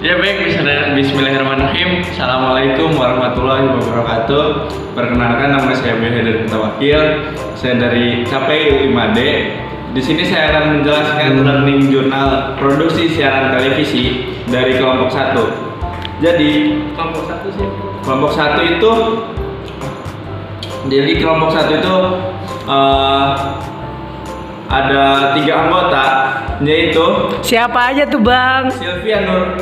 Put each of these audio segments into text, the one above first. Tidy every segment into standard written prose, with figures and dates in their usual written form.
Ya baik, Bismillahirrahmanirrahim. Assalamualaikum warahmatullahi wabarakatuh. Perkenalkan, nama saya Behedar Tawakil. Saya dari KPI 5D. Di sini saya akan menjelaskan learning jurnal produksi siaran televisi dari kelompok 1. Jadi kelompok 1 itu ada 3 anggota, yaitu Siapa aja tuh Bang?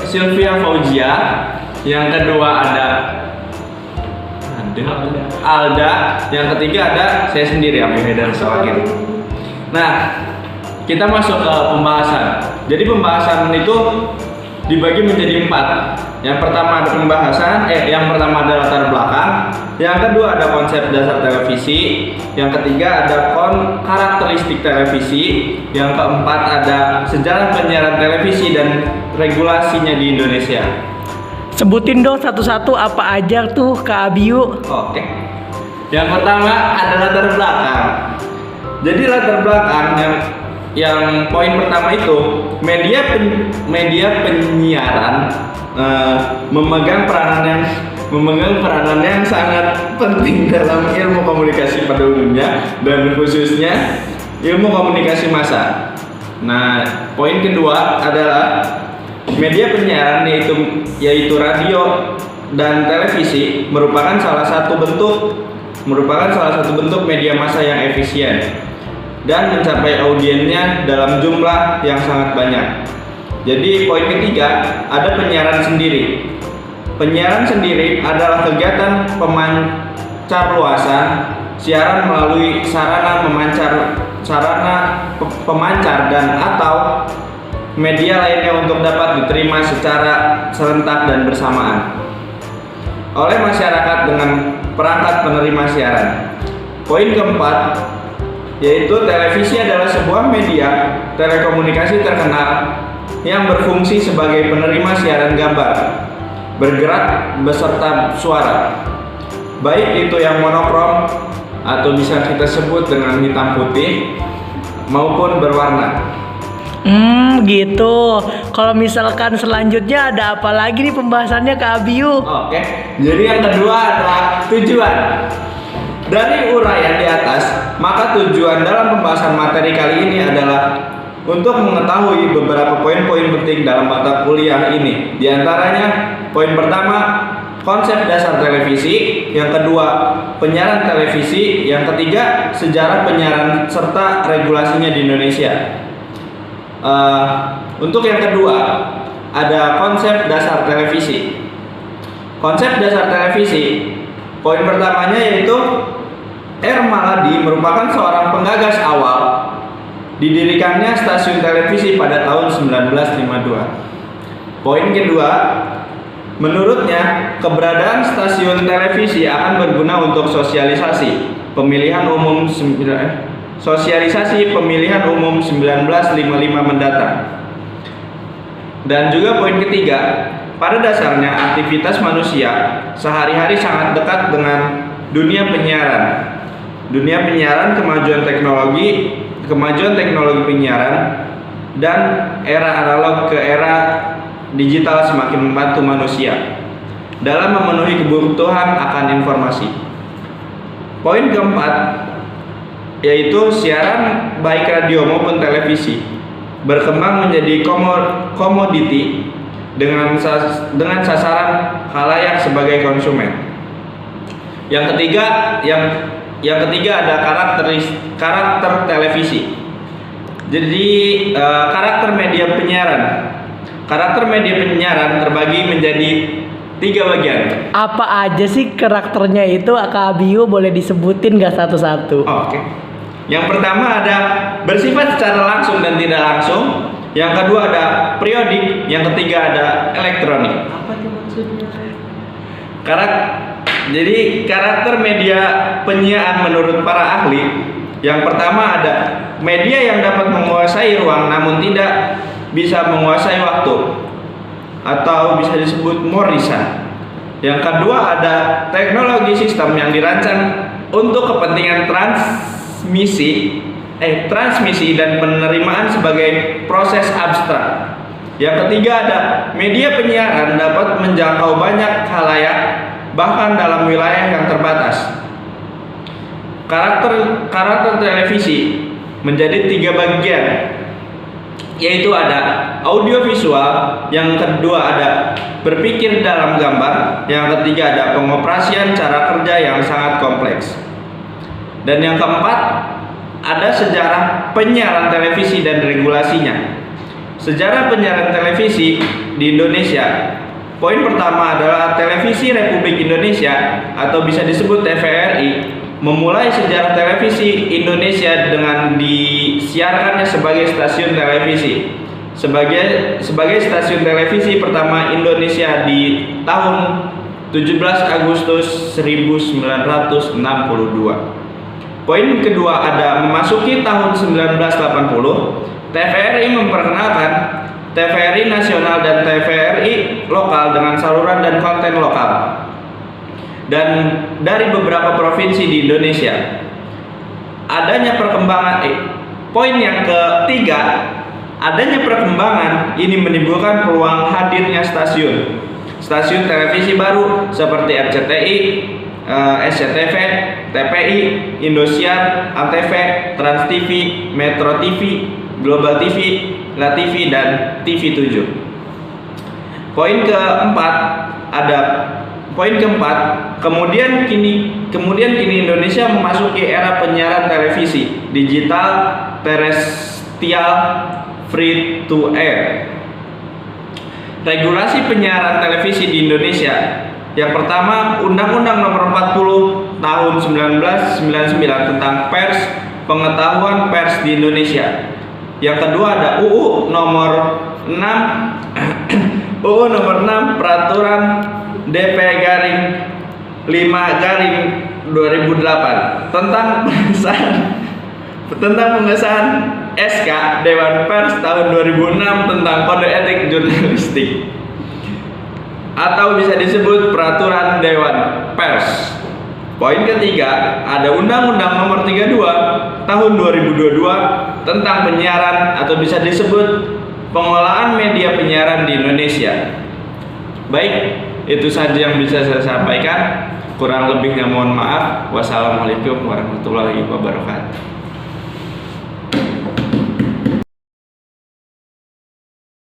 Sylvia Fauzia, yang kedua ada Alda, yang ketiga ada saya sendiri, Behedar Tawakil. Nah, kita masuk ke pembahasan. Jadi pembahasan itu dibagi menjadi 4. Yang pertama ada latar belakang, yang kedua ada konsep dasar televisi, yang ketiga ada karakteristik televisi, yang keempat ada sejarah penyiaran televisi dan regulasinya di Indonesia. Sebutin dong satu-satu apa aja tuh Kak Abiu. Oke. Yang pertama ada latar belakang. Jadi latar belakang yang poin pertama itu media penyiaran memegang peranan yang sangat penting dalam ilmu komunikasi pada umumnya dan khususnya ilmu komunikasi massa. Nah, poin kedua adalah media penyiaran yaitu radio dan televisi merupakan salah satu bentuk media massa yang efisien dan mencapai audiensnya dalam jumlah yang sangat banyak. Jadi poin ketiga ada penyiaran sendiri. Penyiaran sendiri adalah kegiatan pemancar luasan siaran melalui sarana pemancar dan atau media lainnya untuk dapat diterima secara serentak dan bersamaan oleh masyarakat dengan perangkat penerima siaran. Poin keempat yaitu televisi adalah sebuah media telekomunikasi terkenal yang berfungsi sebagai penerima siaran gambar, bergerak beserta suara, baik itu yang monokrom atau bisa kita sebut dengan hitam putih maupun berwarna. Gitu. Kalau misalkan selanjutnya ada apa lagi nih pembahasannya Kak Abiu? Oke. Jadi yang kedua adalah tujuan. Dari uraian di atas, maka tujuan dalam pembahasan materi kali ini adalah untuk mengetahui beberapa poin-poin penting dalam mata kuliah ini. Di antaranya, poin pertama, konsep dasar televisi, yang kedua, penyiaran televisi, yang ketiga, sejarah penyiaran serta regulasinya di Indonesia. Untuk yang kedua, ada konsep dasar televisi. Konsep dasar televisi, poin pertamanya yaitu R. Maladi merupakan seorang penggagas awal. Didirikannya stasiun televisi pada tahun 1952. Poin kedua, menurutnya keberadaan stasiun televisi akan berguna untuk sosialisasi pemilihan umum 1955 mendatang. Dan juga poin ketiga, pada dasarnya aktivitas manusia sehari-hari sangat dekat dengan dunia penyiaran. Dunia penyiaran, kemajuan teknologi penyiaran dan era analog ke era digital semakin membantu manusia dalam memenuhi kebutuhan akan informasi. Poin keempat yaitu siaran baik radio maupun televisi berkembang menjadi komoditi dengan sasaran khalayak sebagai konsumen. Yang ketiga ada karakter televisi. Jadi karakter media penyiaran. Karakter media penyiaran terbagi menjadi 3 bagian. Apa aja sih karakternya itu Kak Abiu, boleh disebutin gak satu-satu? Oke. Yang pertama ada bersifat secara langsung dan tidak langsung. Yang kedua ada periodik. Yang ketiga ada elektronik. Apa tuh maksudnya? Jadi karakter media penyiaran menurut para ahli, yang pertama ada media yang dapat menguasai ruang namun tidak bisa menguasai waktu atau bisa disebut Morrison. Yang kedua ada teknologi sistem yang dirancang untuk kepentingan transmisi dan penerimaan sebagai proses abstrak. Yang ketiga ada media penyiaran dapat menjangkau banyak khalayak bahkan dalam wilayah yang terbatas. Karakter televisi menjadi 3 bagian, yaitu ada audiovisual, yang kedua ada berpikir dalam gambar, yang ketiga ada pengoperasian cara kerja yang sangat kompleks, dan yang keempat ada sejarah penyiaran televisi dan regulasinya. Sejarah penyiaran televisi di Indonesia. Poin pertama adalah Televisi Republik Indonesia atau bisa disebut TVRI memulai sejarah televisi Indonesia dengan disiarkannya sebagai stasiun televisi. Sebagai stasiun televisi pertama Indonesia di tahun 17 Agustus 1962. Poin kedua ada memasuki tahun 1980, TVRI memperkenalkan TVRI nasional dan TVRI lokal dengan saluran dan konten lokal dan dari beberapa provinsi di Indonesia. Adanya perkembangan poin yang ketiga, adanya perkembangan ini menimbulkan peluang hadirnya stasiun televisi baru seperti RCTI, SCTV, TPI, Indosiar, Antv, Trans TV, Metro TV, Global TV, La TV, dan TV 7. Poin keempat, kemudian kini Indonesia memasuki era penyiaran televisi digital terestrial free to air. Regulasi penyiaran televisi di Indonesia. Yang pertama, Undang-Undang Nomor 40 Tahun 1999 tentang Pers, Pengetahuan Pers di Indonesia. Yang kedua ada UU Nomor 6 Peraturan DP-5/2008 tentang pengesahan SK Dewan Pers tahun 2006 tentang kode etik jurnalistik atau bisa disebut peraturan Dewan Pers. Poin ketiga ada Undang-Undang Nomor 32 tahun 2022 tentang penyiaran atau bisa disebut pengolahan media penyiaran di Indonesia. Baik, itu saja yang bisa saya sampaikan. Kurang lebihnya mohon maaf. Wassalamualaikum warahmatullahi wabarakatuh.